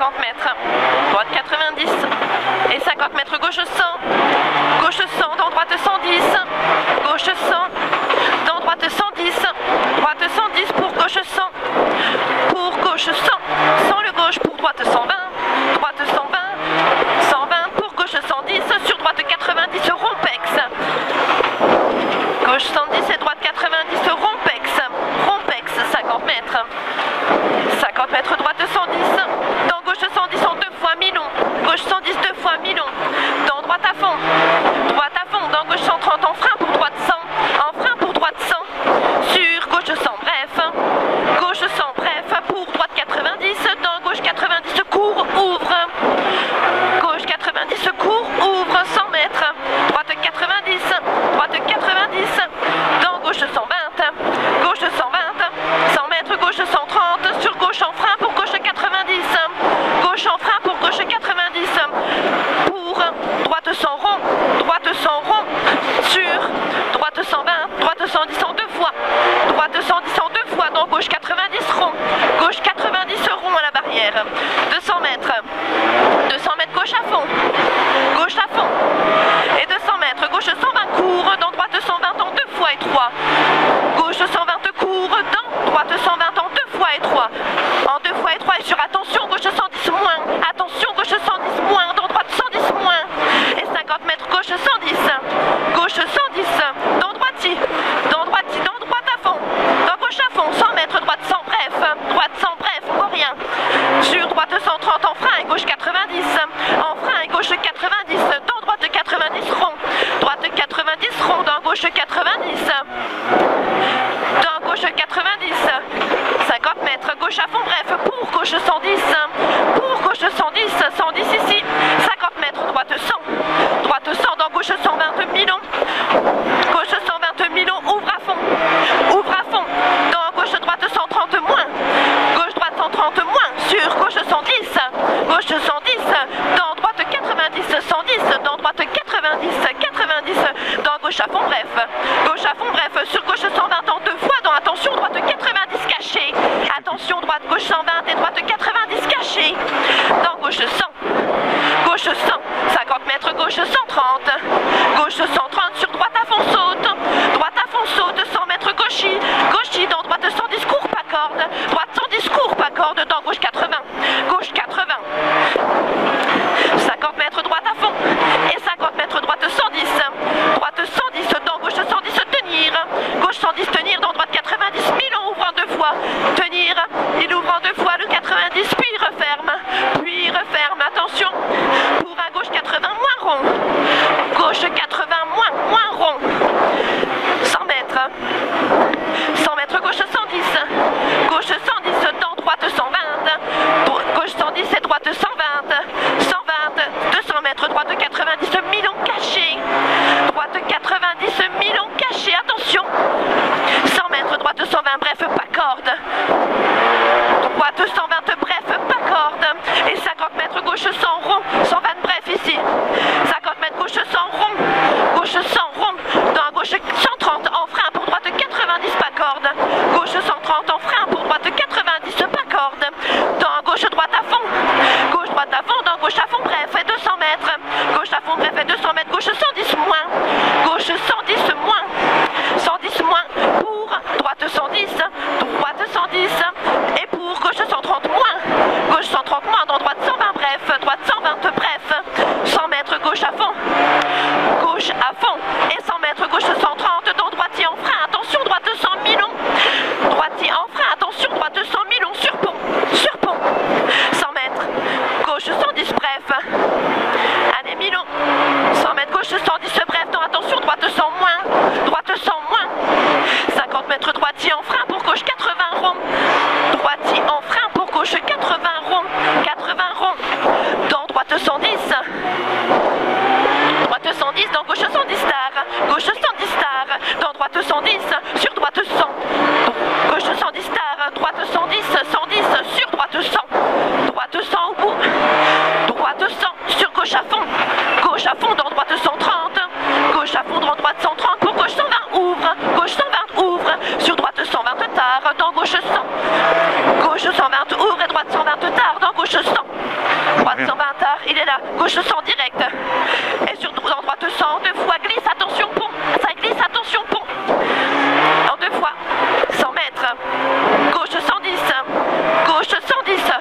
50 mètres, droite 90 et 50 mètres gauche 100, gauche 100 dans droite 110, gauche 100 dans droite 110, droite 110 pour gauche 100, pour gauche 100, 100 le gauche pour droite 120, droite 120, 120 pour gauche 110, sur droite 90 rompex, gauche 110 et droite 90 rompex, rompex 50 mètres, 50 mètres droite 110, dans gauche 110 en 2 fois mi-long, gauche 110 2 fois mi-long, dans droite à fond, dans gauche 130 en frein pour droite 100, en frein pour droite 100, sur gauche 100 bref, gauche 100 bref pour droite 90, dans gauche 90 court, ouvre, gauche 90 court, ouvre 100 mètres, droite 90, dans gauche 120, gauche 120, 100 mètres gauche 130, sur gauche en frein pour gauche 90, gauche en frein pour gauche 90, pour droite 100 rond, sur droite 120, droite 110 en 2 fois, droite 110 en 2 fois, dans gauche 90 rond, gauche 90 rond à la barrière, 200 mètres gauche à fond, et 200 mètres gauche 120 court, dans droite 120 en 2 fois et 3, gauche 120 court, dans droite 120 en 2 fois et 3, en 2 fois et 3 et sur attention gauche 110 moins, attention gauche 110 moins, dans droite 110 moins, et 50 mètres gauche 110, dans droite, dans droite à fond, dans gauche à fond, 100 mètres droite 100 bref, pour rien, sur droite 130 en frein et gauche 90, en frein et gauche 90, dans droite 90 rond, droite 90 rond, dans gauche 90, dans gauche 90, 50 mètres gauche à fond bref, pour gauche 110, pour gauche 110, 110 ici, 50 mètres droite 100, dans gauche 120 mi-long, gauche 120 mi-long, ouvre à fond, dans gauche droite 130 moins, gauche droite 130 moins, sur gauche 110, dans droite 90, 110, dans droite 90, dans gauche à fond bref, sur gauche 120 en 2 fois, dans attention droite 90 caché, attention droite gauche 120 et droite 90 caché, dans gauche 100, 50 mètres gauche 130, sur droite à fond saute, 100 mètres gauchis, dans droite 110 court pas corde, droite 110 court pas corde, dans gauche 80, 50 mètres droite à fond, et 50 mètres droite 110, dans gauche 110 tenir, gauche 110 tenir, dans droite 90, mi-long ouvre en 2 fois, tenir, il ouvre en 2 fois le 90, puis referme, attention, pour un gauche 80 moins rond, gauche 80 moins rond, 100 mètres gauche 110, dans droite 120, gauche 110 et droite 120, 200 mètres droite 90, mi-long caché, droite 90, mi-long caché, attention, 100 mètres droite 120 bref pas corde, droite 120 bref pas corde, et 50 mètres gauche 100 rond, 120 bref ici, 50 mètres gauche 100 rond, dans gauche 130 en frein pour droite 90 pas corde, gauche 130 en frein pour droite 90 pas corde, dans gauche droite à fond, dans gauche à fond bref et 200 mètres, gauche à fond bref et 200 mètres, gauche 110 moins, gauche 110 moins, pour droite 110, et pour gauche 130 moins, dans droite 120 bref, droite 120 bref, 100 mètres gauche à fond, et 100 mètres gauche 130, dans droitier en frein, attention droite 100 mi-long, droitier en frein, attention droite 100 mi-long, sur pont, 100 mètres, gauche 110 bref, allez mi-long, 100 mètres gauche 110 bref, dans attention droite 100 moins, 50 mètres droitier en frein pour gauche 80 rond, droitier en frein pour gauche 80 rond, dans droite 110, dans gauche 110 star, dans droite 110, sur droite 100, gauche 110 star, droite 110, sur droite 100 au bout, droite 100, sur gauche à fond, dans droite 130, gauche à fond, dans droite 130, pour gauche 120 ouvre, sur droite 120 tard, dans gauche 100, gauche 120 ouvre et droite 120 tard, dans gauche 100. retard, il est là, gauche 100 direct. Et sur dans droite 100, 2 fois, glisse, attention pont, ça glisse, attention pont. En 2 fois, 100 mètres, gauche 110, gauche 110,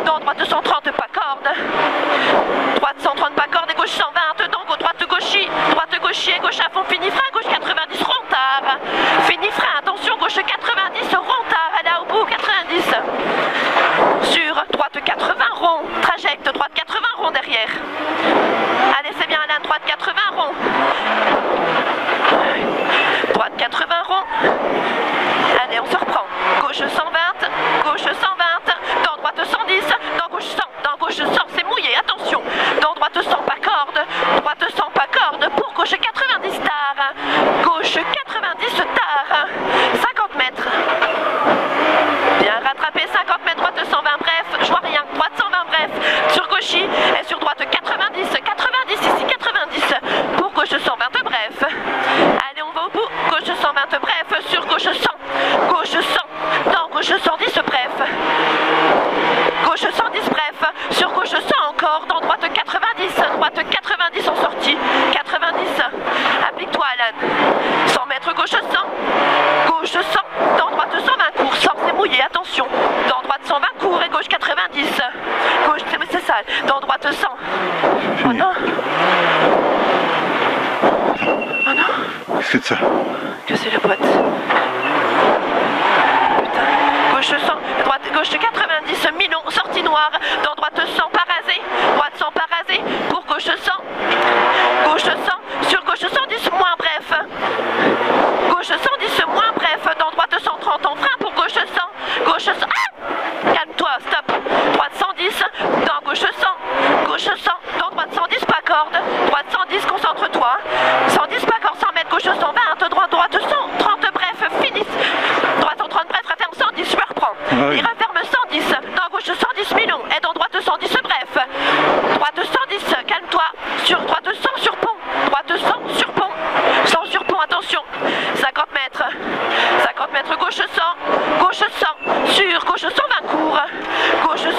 dans droite 130, pas corde. Droite 130, pas corde et gauche 120, donc droite gauchis et gauche à fond, fini frein, gauche 90, rond-tard. Fini frein, attention, gauche 90, rond-tard, elle est au bout, 90. Sur droite 80 rond, trajecte, droite 80 rond derrière. Allez, c'est bien Alain, droite 80 rond. Droite 80 rond. Allez, on se reprend. Gauche 120, gauche 120, dans droite 110, dans gauche 100, dans gauche 100, c'est mouillé, attention. Dans droite 100, pas corde, droite 100, pas corde, pour gauche 90 tard. Gauche 90 tard, 50 mètres. Bien rattrapé, 50 mètres, droite 120, bref, je vois rien, droite 120, bref, sur gauchis, et sur droite 90, 90 ici, 90, pour gauche 120, bref. Allez, on va au bout, gauche 120, bref, sur gauche 100, gauche 100, dans gauche 110, bref. Gauche 110, bref, sur gauche 100 encore, dans droite 90 en sortie, 90, applique-toi Alan, 100 mètres, gauche 100, gauche 100, dans droite 120 court, 100 c'est mouillé, attention, dans droite 120 court et gauche 90, gauche c'est sale, dans droite 100, oh non, oh non, qu'est-ce que c'est ça? Que c'est le pote? Gauche 100, droite, gauche 90, Milon, sortie noire, dans droite 100, pas rasé, droite 100, pas rasé, pour gauche 100, gauche 100, sur gauche 110, moins bref, gauche 110, moins bref, dans droite 130, en frein pour gauche 100, gauche 100, ah, calme-toi, stop, droite 110, dans gauche 100, gauche 100, dans droite 110, pas corde, droite 110, concentre-toi, 110, pas corde, 100 mètres, gauche 120, droite 130, bref, finisse, droite 130, bref, referme 110, je me reprends. Oui. Il referme 110, dans gauche 110 Milon, et dans droite 110, bref. Droite 110, calme-toi, sur droite 100 sur pont, droite 100 sur pont, 100 sur pont, attention, 50 mètres, gauche 100, sur gauche 120 court, gauche 120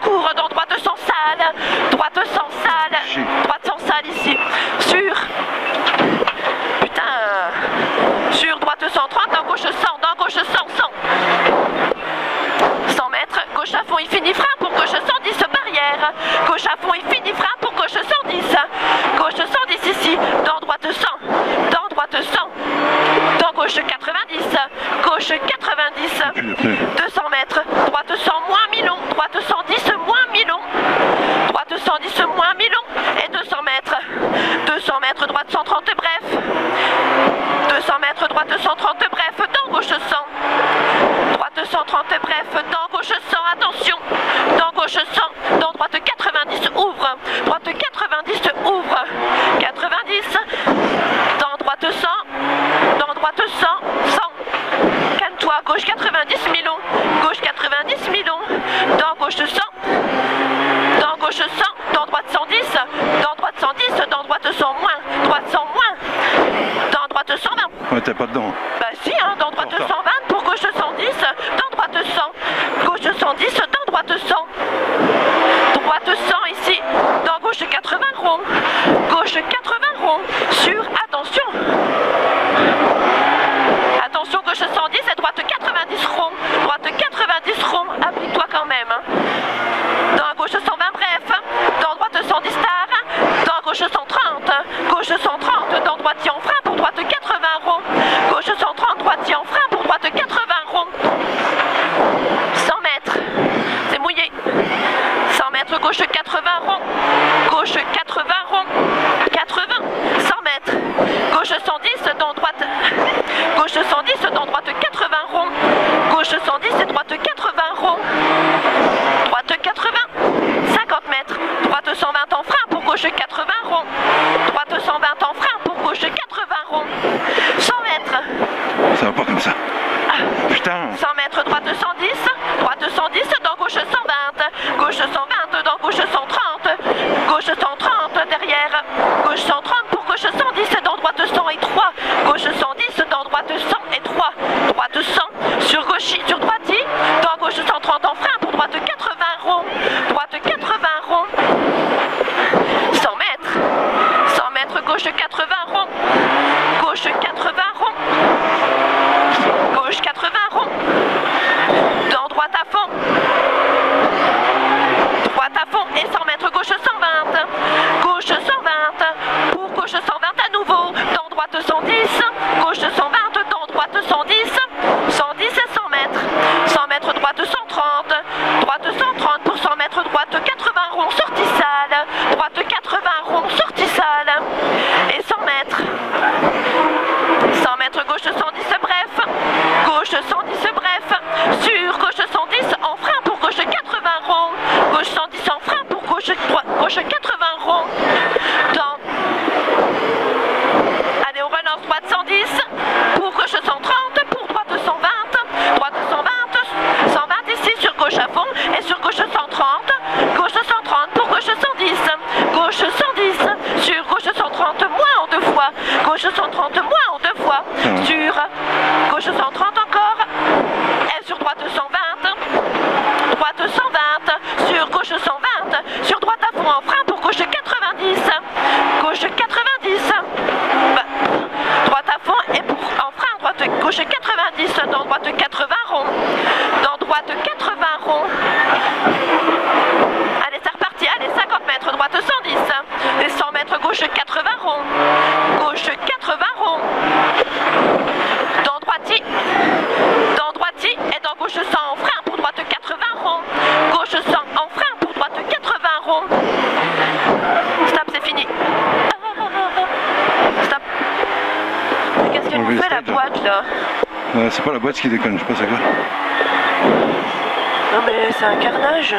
court, dans droite 100 sale, droite 100 sale, droite 100 sale ici, sur, putain, sur droite 130, dans gauche 100, 100. 100 mètres, gauche à fond, il finit frein pour gauche 110, barrière. Gauche à fond, il finit frein pour gauche 110. Gauche 110 ici, dans droite 100. Dans droite 100. Dans gauche 90. Gauche 90. 200 mètres, droite 100 moins Milon. Droite 110 moins Milon. Droite 110 moins Milon. Et 200 mètres. 200 mètres, droite 130, bref. 200 mètres, droite 130, bref. Dans gauche 100. Droite 130, bref, dans gauche 100, attention, dans gauche 100, dans droite 90, ouvre, droite 90, ouvre, 90, dans droite 100, dans droite 100, 100, calme-toi, gauche 90, Milon, gauche 90, Milon, dans gauche 100, dans gauche 100, dans droite 110, dans droite 110, dans droite 100 moins, droite 100 moins, dans droite 120. Ouais, t'es pas dedans. Bah si, hein, dans droite 120 pour gauche 110, dans droite 100, gauche 110, dans droite 100, droite 100 ici, dans gauche 80 rond, gauche 80 rond, sur, attention, attention, gauche 110 et droite 90 rond, droite 90 rond, applique-toi quand même, hein. Dans gauche 120 bref, dans droite 110 tard, dans gauche 130, gauche 130, dans droite en frein pour droite 80 rond, gauche 130, droite en frein pour droite 80 rond, 100 mètres, c'est mouillé, 100 mètres, gauche 80 rond, gauche 80 rond, 80, 100 mètres, gauche 110, dans droite, gauche 110, dans droite 80 rond, gauche 110 et droite 80 rond, droite 80, 50 mètres, droite 120 en frein pour gauche 80 rond, droite 120 en frein pour gauche 80 rond, 100 mètres. Ça va pas comme ça. Putain. 100 mètres, droite 110, dans gauche 120, gauche 120, dans gauche 130, gauche 130 derrière, gauche 130 pour gauche 110, dans droite 100 et 3, gauche 110, dans droite 100 et 3, droite 100, sur gauche, sur droite, dans gauche 130 en frein pour droite 80 rond, droite 80 rond, mètres, gauche 110 bref. Gauche 110 bref. Sur gauche 110 en frein pour gauche 80 rond. Gauche 110 en frein pour gauche 80 rond. Dans... Allez, on relance droite 110 pour gauche 130, pour droite 120. Droite 120, 120 ici sur gauche à fond et sur gauche 130. Gauche 130 pour gauche 110. Gauche 110 sur gauche 130 moins en 2 fois. Gauche 130 moins en 2 fois. Sur gauche 130 encore. Et sur droite 120. Droite 120 sur gauche 120. Sur droite à fond en frein pour gauche 90. Gauche 90. Droite à fond et pour en frein droite gauche 90 dans droite 80 rond. Dans droite 80 rond. Allez, c'est reparti. Allez, 50 mètres, droite 110. Et 100 mètres, gauche 80 rond. Gauche 80 rond. Dans droiti. Dans droiti et dans gauche 100 en frein pour droite 80 rond. Gauche 100 en frein pour droite 80 rond. Stop, c'est fini. Stop. Qu'est-ce qu'elle nous fait la boîte là? C'est pas la boîte qui déconne, je sais pas c'est quoi. Non mais c'est un carnage.